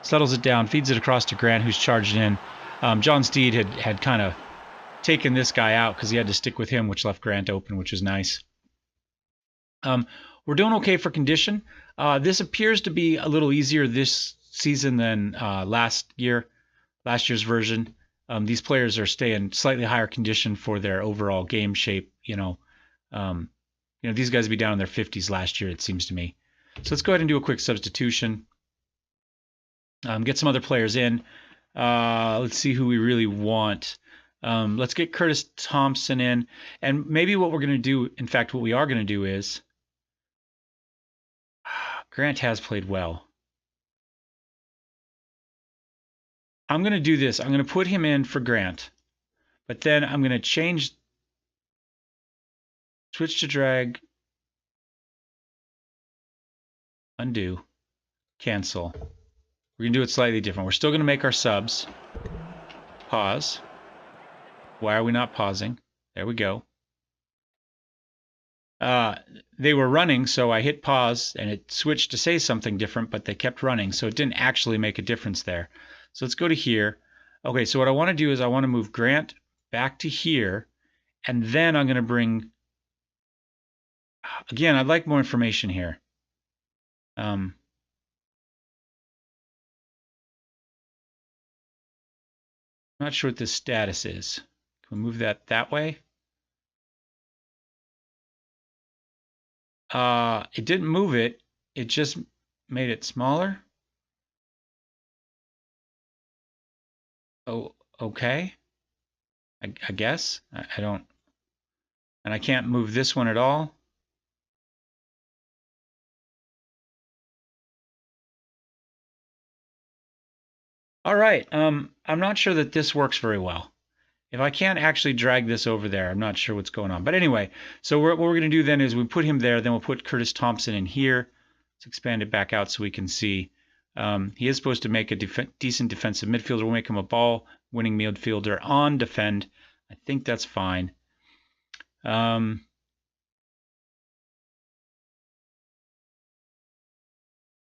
Settles it down, feeds it across to Grant, who's charged in. John Steed had kind of taken this guy out because he had to stick with him, which left Grant open, which was nice. We're doing okay for condition. This appears to be a little easier this season than last year's version. These players are staying slightly higher condition for their overall game shape. These guys would be down in their 50s last year, it seems to me. So let's go ahead and do a quick substitution. Get some other players in. Let's see who we really want. Let's get Curtis Thompson in. And maybe what we're going to do, in fact, what we are going to do is, Grant has played well. I'm going to do this. I'm going to put him in for Grant. But then I'm going to switch to drag, undo, cancel. We're going to do it slightly different. We're still going to make our subs. Pause. Why are we not pausing? There we go. They were running, so I hit pause, and it switched to say something different, but they kept running, so it didn't actually make a difference there. So let's go to here. Okay, so what I want to do is I want to move Grant back to here, and then I'm going to bring... Again, I'd like more information here. I'm not sure what this status is. Can we move that way? It didn't move it. It just made it smaller. Oh, okay. I guess. I don't... And I can't move this one at all. All right. I'm not sure that this works very well. If I can't actually drag this over there, I'm not sure what's going on. But anyway, so what we're going to do then is we put him there, then we'll put Curtis Thompson in here. Let's expand it back out so we can see. He is supposed to make a decent defensive midfielder. We'll make him a ball-winning midfielder on defend. I think that's fine.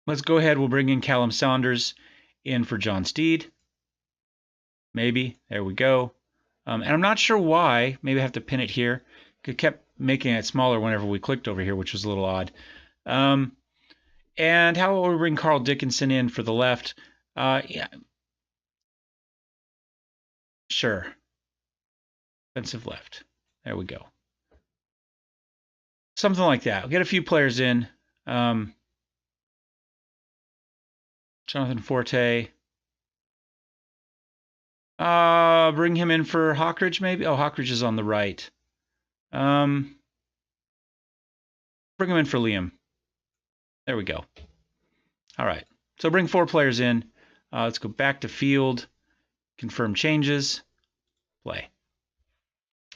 Let's go ahead. We'll bring in Callum Saunders in for John Steed. Maybe. There we go. And I'm not sure why. Maybe I have to pin it here. It kept making it smaller whenever we clicked over here, which was a little odd. And how about we bring Carl Dickinson in for the left? Yeah. Sure. Defensive left. There we go. Something like that. We'll get a few players in. Jonathan Forte. Bring him in for Hawkridge, maybe? Oh, Hawkridge is on the right. Bring him in for Liam. There we go. All right. So bring 4 players in. Let's go back to field. Confirm changes. Play.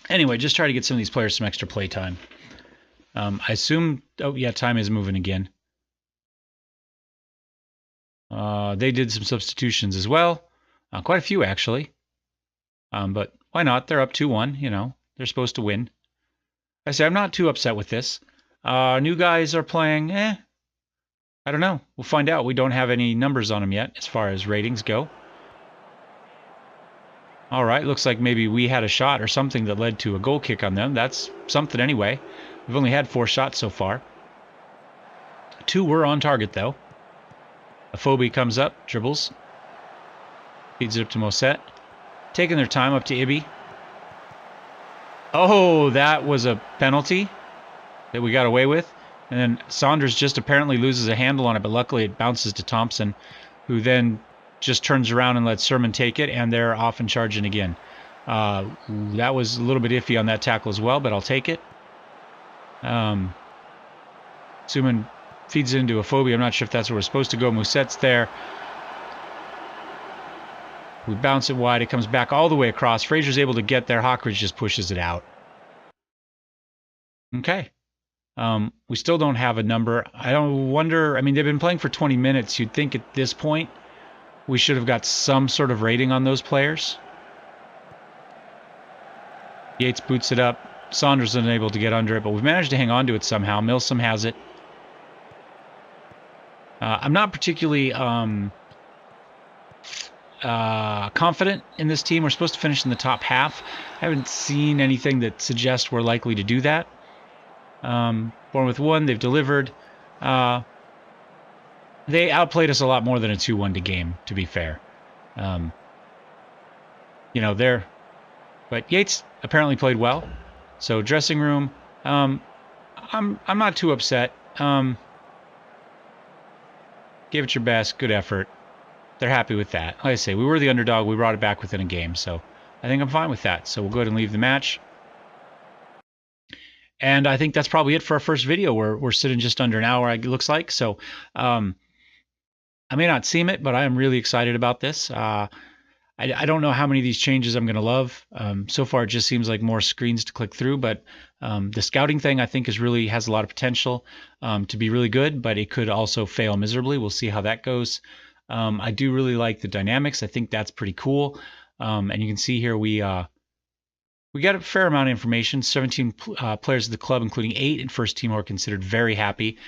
Anyway, just try to get some of these players some extra play time. I assume... Oh, yeah, time is moving again. They did some substitutions as well. Quite a few, actually. But why not? They're up 2-1. You know, they're supposed to win. I say I'm not too upset with this. New guys are playing. I don't know. We'll find out. We don't have any numbers on them yet as far as ratings go. All right. Looks like maybe we had a shot or something that led to a goal kick on them. That's something anyway. We've only had 4 shots so far. 2 were on target, though. Afobe comes up, dribbles. Feeds it up to Moset. Taking their time up to Ibby. Oh, that was a penalty that we got away with. And then Saunders just apparently loses a handle on it, but luckily it bounces to Thompson, who then just turns around and lets Sermon take it, and they're off and charging again. That was a little bit iffy on that tackle as well, but I'll take it. Suman feeds it into Afobe. I'm not sure if that's where we're supposed to go. Mousset's there. We bounce it wide. It comes back all the way across. Fraser's able to get there. Hawkridge just pushes it out. Okay. We still don't have a number. I don't wonder. I mean, they've been playing for 20 minutes. You'd think at this point we should have got some sort of rating on those players. Yates boots it up. Saunders is unable to get under it, but we've managed to hang on to it somehow. Milsom has it. I'm not particularly confident in this team. We're supposed to finish in the top half. I haven't seen anything that suggests we're likely to do that. Bournemouth won. They've delivered. They outplayed us a lot more than a 2-1 to game, to be fair. You know, but Yates apparently played well. So dressing room, I'm not too upset. Gave it your best, good effort. They're happy with that. Like I say, we were the underdog. We brought it back within a game, so I think I'm fine with that. So we'll go ahead and leave the match. And I think that's probably it for our first video. We're sitting just under an hour, it looks like. So I may not seem it, but I am really excited about this. I don't know how many of these changes I'm going to love. So far, it just seems like more screens to click through. But the scouting thing, I think, has a lot of potential to be really good. But it could also fail miserably. We'll see how that goes. I do really like the dynamics. I think that's pretty cool. And you can see here we got a fair amount of information. 17 players of the club, including 8 in first team, who are considered very happy.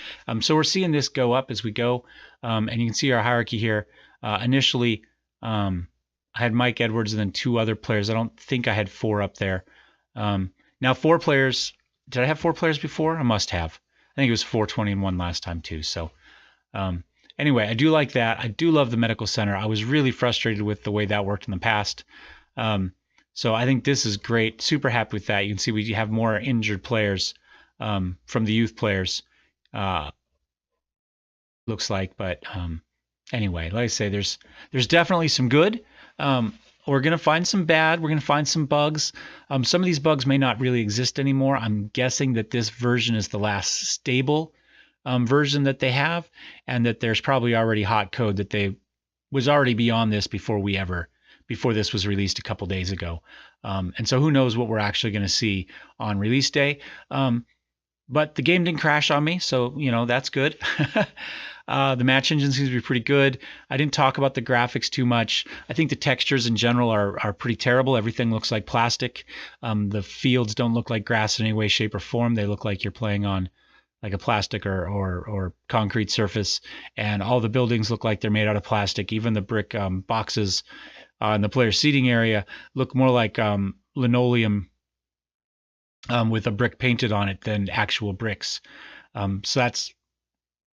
So we're seeing this go up as we go. And you can see our hierarchy here. Initially, I had Mike Edwards and then 2 other players. I don't think I had 4 up there. Now 4 players. Did I have 4 players before? I must have. I think it was 420 and 1 last time too. So anyway, I do like that. I do love the medical center. I was really frustrated with the way that worked in the past. So I think this is great. Super happy with that. You can see we have more injured players from the youth players. Looks like, but anyway, like I say, there's definitely some good. We're going to find some bad. We're going to find some bugs. Some of these bugs may not really exist anymore. I'm guessing that this version is the last stable version that they have, and that there's probably already hot code that they was already beyond this before this was released a couple days ago. And so who knows what we're actually going to see on release day. But the game didn't crash on me, so that's good. The match engine seems to be pretty good. I didn't talk about the graphics too much. I think the textures in general are pretty terrible. Everything looks like plastic. The fields don't look like grass in any way, shape, or form. They look like you're playing on like a plastic or concrete surface, and all the buildings look like they're made out of plastic. Even the brick boxes in the player seating area look more like linoleum with a brick painted on it than actual bricks. So that's,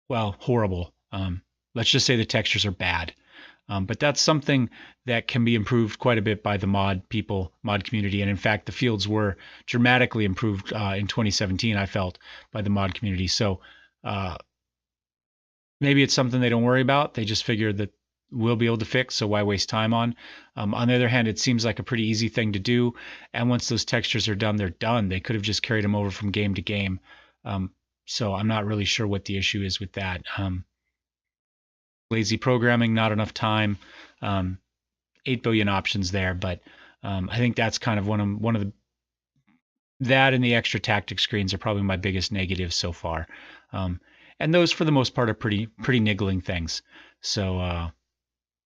well, horrible. Let's just say the textures are bad. But that's something that can be improved quite a bit by the mod community. And in fact, the fields were dramatically improved in 2017, I felt, by the mod community. So maybe it's something they don't worry about. They just figure that we'll be able to fix, so why waste time on? On the other hand, it seems like a pretty easy thing to do. And once those textures are done, they're done. They could have just carried them over from game to game. So I'm not really sure what the issue is with that. Lazy programming, not enough time, 8 billion options there. But I think that's kind of one of the, that and the extra tactic screens are probably my biggest negatives so far. And those, for the most part, are pretty niggling things. So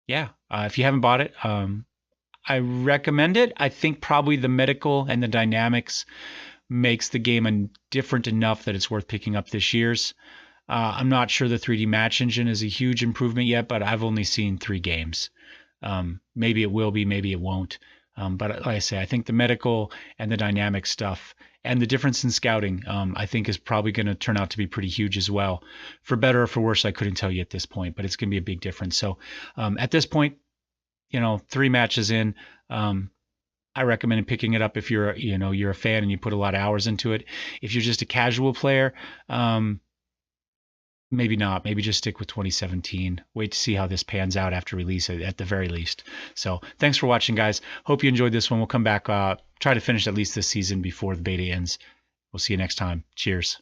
yeah, if you haven't bought it, I recommend it. I think probably the medical and the dynamics makes the game different enough that it's worth picking up this year's. I'm not sure the 3D match engine is a huge improvement yet, but I've only seen 3 games. Maybe it will be, maybe it won't. But like I say, I think the medical and the dynamic stuff and the difference in scouting, I think is probably going to turn out to be pretty huge as well. For better or for worse, I couldn't tell you at this point, but it's going to be a big difference. So at this point, 3 matches in, I recommend picking it up if you're a fan and you put a lot of hours into it. If you're just a casual player, maybe not. Maybe just stick with 2017. Wait to see how this pans out after release at the very least. So thanks for watching, guys. Hope you enjoyed this one. We'll come back, try to finish at least this season before the beta ends. We'll see you next time. Cheers.